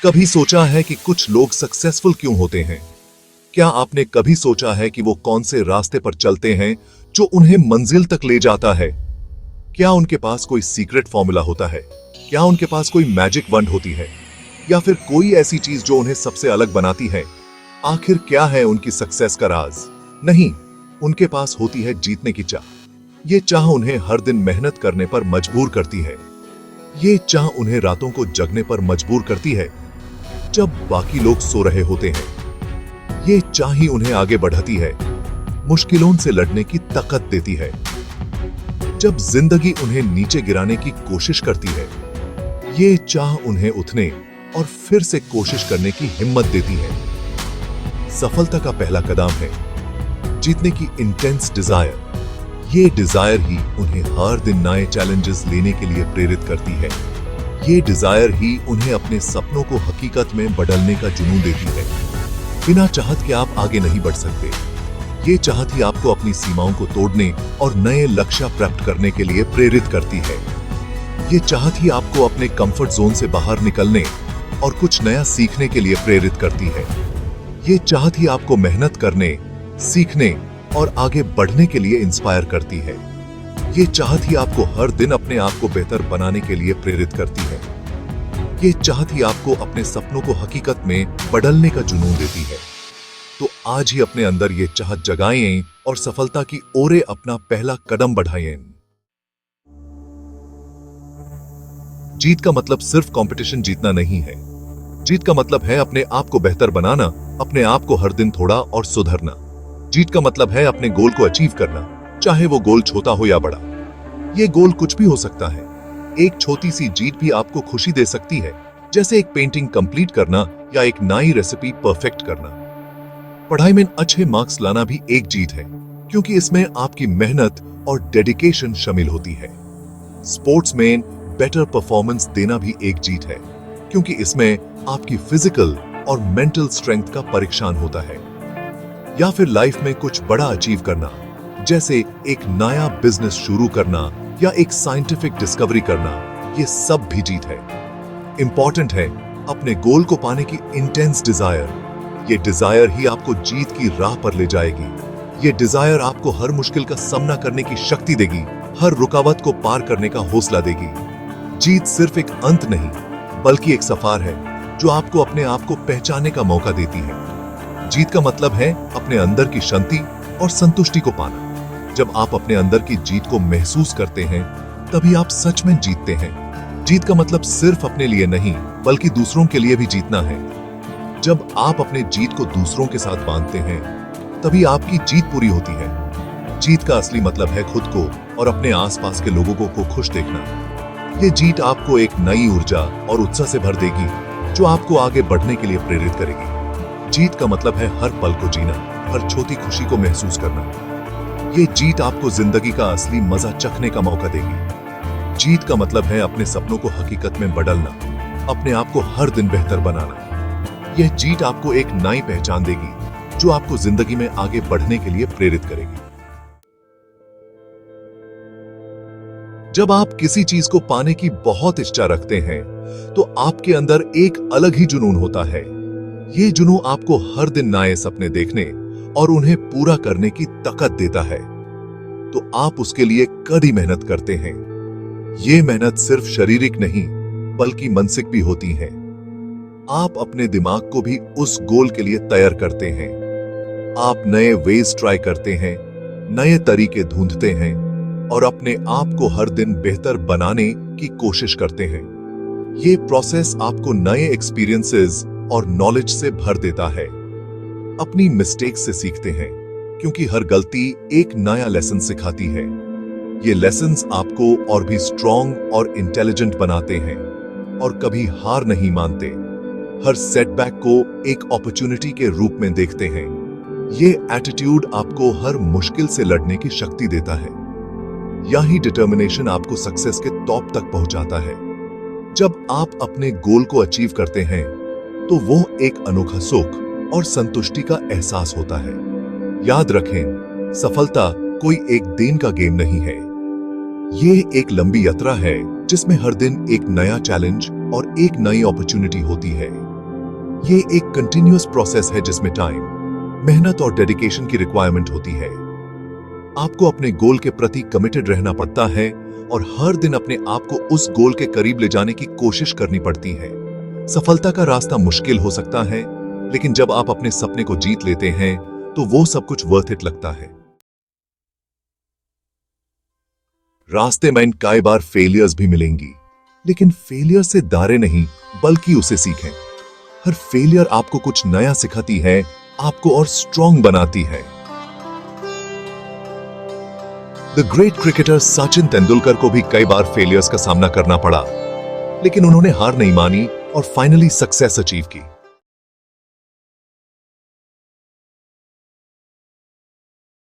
कभी सोचा है कि कुछ लोग सक्सेसफुल क्यों होते हैं? क्या आपने कभी सोचा है कि वो कौन से रास्ते पर चलते हैं जो उन्हें मंजिल तक ले जाता है? क्या उनके पास कोई सीक्रेट फॉर्मूला होता है? क्या उनके पास कोई मैजिक वंड होती है, या फिर कोई ऐसी चीज जो उन्हें सबसे अलग बनाती है? आखिर क्या है उनकी सक्सेस का राज? नहीं, उनके पास होती है जीतने की चाह। ये चाह उन्हें हर दिन मेहनत करने पर मजबूर करती है। ये चाह उन्हें रातों को जगने पर मजबूर करती है जब बाकी लोग सो रहे होते हैं। ये चाह ही उन्हें आगे बढ़ाती है, मुश्किलों से लड़ने की ताकत देती है। जब जिंदगी उन्हें नीचे गिराने की कोशिश करती है, ये चाह उन्हें उठने और फिर से कोशिश करने की हिम्मत देती है। सफलता का पहला कदम है जीतने की इंटेंस डिजायर। ये डिजायर ही उन्हें हर दिन नए चैलेंजेस लेने के लिए प्रेरित करती है। ये डिजायर ही उन्हें अपने सपनों को हकीकत में बदलने का जुनून देती है। बिना चाहत के आप आगे नहीं बढ़ सकते। ये चाहत ही आपको अपनी सीमाओं को तोड़ने और नए लक्ष्य प्राप्त करने के लिए प्रेरित करती है। ये चाहत ही आपको अपने कंफर्ट जोन से बाहर निकलने और कुछ नया सीखने के लिए प्रेरित करती है। ये चाहत ही आपको मेहनत करने, सीखने और आगे बढ़ने के लिए इंस्पायर करती है। ये चाहत ही आपको हर दिन अपने आप को बेहतर बनाने के लिए प्रेरित करती है। ये चाहत ही आपको अपने सपनों को हकीकत में बदलने का जुनून देती है। तो आज ही अपने अंदर ये चाहत जगाएं और सफलता की ओर अपना पहला कदम बढ़ाएं। जीत का मतलब सिर्फ कंपटीशन जीतना नहीं है। जीत का मतलब है अपने आप को बेहतर बनाना, अपने आप को हर दिन थोड़ा और सुधरना। जीत का मतलब है अपने गोल को अचीव करना, चाहे वो गोल छोटा हो या बड़ा। ये गोल कुछ भी हो सकता है। एक छोटी सी जीत भी आपको खुशी दे सकती है, जैसे एक पेंटिंग कंप्लीट करना या एक नई रेसिपी परफेक्ट करना। पढ़ाई में अच्छे मार्क्स लाना भी एक जीत है, क्योंकि इसमें आपकी मेहनत और डेडिकेशन शामिल होती है। स्पोर्ट्स में बेटर परफॉर्मेंस देना भी एक जीत है, क्योंकि इसमें आपकी फिजिकल और मेंटल स्ट्रेंथ का परीक्षण होता है। या फिर लाइफ में कुछ बड़ा अचीव करना, जैसे एक नया बिजनेस शुरू करना या एक साइंटिफिक डिस्कवरी करना, ये सब भी जीत है। इंपॉर्टेंट है अपने गोल को पाने की इंटेंस डिजायर। ये डिजायर ही आपको जीत की राह पर ले जाएगी। ये डिजायर आपको हर मुश्किल का सामना करने की शक्ति देगी, हर रुकावट को पार करने का हौसला देगी। जीत सिर्फ एक अंत नहीं, बल्कि एक सफर है जो आपको अपने आप को पहचानने का मौका देती है। जीत का मतलब है अपने अंदर की शांति और संतुष्टि को पाना। जब आप अपने अंदर की जीत को महसूस करते हैं, तभी आप सच में जीतते हैं। जीत का मतलब सिर्फ अपने लिए नहीं, बल्कि दूसरों के लिए भी जीतना है। जब आप अपने जीत को दूसरों के साथ बांधते हैं, तभी आपकी जीत पूरी होती है। जीत का असली मतलब है खुद को और अपने आसपास के लोगों को खुश देखना। ये जीत आपको एक नई ऊर्जा और उत्साह से भर देगी, जो आपको आगे बढ़ने के लिए प्रेरित करेगी। जीत का मतलब है हर पल को जीना, हर छोटी खुशी को महसूस करना। ये जीत आपको जिंदगी का असली मजा चखने का मौका देगी। जीत का मतलब है अपने सपनों को हकीकत में बदलना, अपने आप को हर दिन बेहतर बनाना। यह जीत आपको एक नई पहचान देगी, जो आपको जिंदगी में आगे बढ़ने के लिए प्रेरित करेगी। जब आप किसी चीज को पाने की बहुत इच्छा रखते हैं, तो आपके अंदर एक अलग ही जुनून होता है। ये जुनून आपको हर दिन नए सपने देखने और उन्हें पूरा करने की ताकत देता है। तो आप उसके लिए कड़ी मेहनत करते हैं। ये मेहनत सिर्फ शारीरिक नहीं, बल्कि मानसिक भी होती है। आप अपने दिमाग को भी उस गोल के लिए तैयार करते हैं। आप नए वेज ट्राई करते हैं, नए तरीके ढूंढते हैं और अपने आप को हर दिन बेहतर बनाने की कोशिश करते हैं। ये प्रोसेस आपको नए एक्सपीरियंसेस और नॉलेज से भर देता है। अपनी मिस्टेक्स से सीखते हैं, क्योंकि हर गलती एक नया लेसन सिखाती है। ये लेसन्स आपको और भी स्ट्रॉन्ग और इंटेलिजेंट बनाते हैं और कभी हार नहीं मानते। हर सेटबैक को एक अपॉर्चुनिटी के रूप में देखते हैं। ये एटीट्यूड आपको हर मुश्किल से लड़ने की शक्ति देता है। यही डिटर्मिनेशन आपको सक्सेस के टॉप तक पहुंचाता है। जब आप अपने गोल को अचीव करते हैं, तो वो एक अनोखा सुख और संतुष्टि का एहसास होता है। याद रखें, सफलता कोई एक दिन का गेम नहीं है। ये एक लंबी यात्रा है जिसमें हर दिन एक नया चैलेंज और एक नई अपॉर्चुनिटी होती है। ये एक कंटिन्यूअस प्रोसेस है जिसमें टाइम, मेहनत और डेडिकेशन की रिक्वायरमेंट होती है। आपको अपने गोल के प्रति कमिटेड रहना पड़ता है और हर दिन अपने आप को उस गोल के करीब ले जाने की कोशिश करनी पड़ती है। सफलता का रास्ता मुश्किल हो सकता है, लेकिन जब आप अपने सपने को जीत लेते हैं तो वो सब कुछ वर्थ इट लगता है। रास्ते में कई बार फेलियर्स भी मिलेंगी, लेकिन फेलियर से डरे नहीं बल्कि उसे सीखें। हर फेलियर आपको कुछ नया सिखाती है, आपको और स्ट्रॉन्ग बनाती है। The great cricketer Sachin Tendulkar को भी कई बार फेलियर्स का सामना करना पड़ा, लेकिन उन्होंने हार नहीं मानी और फाइनली सक्सेस अचीव की।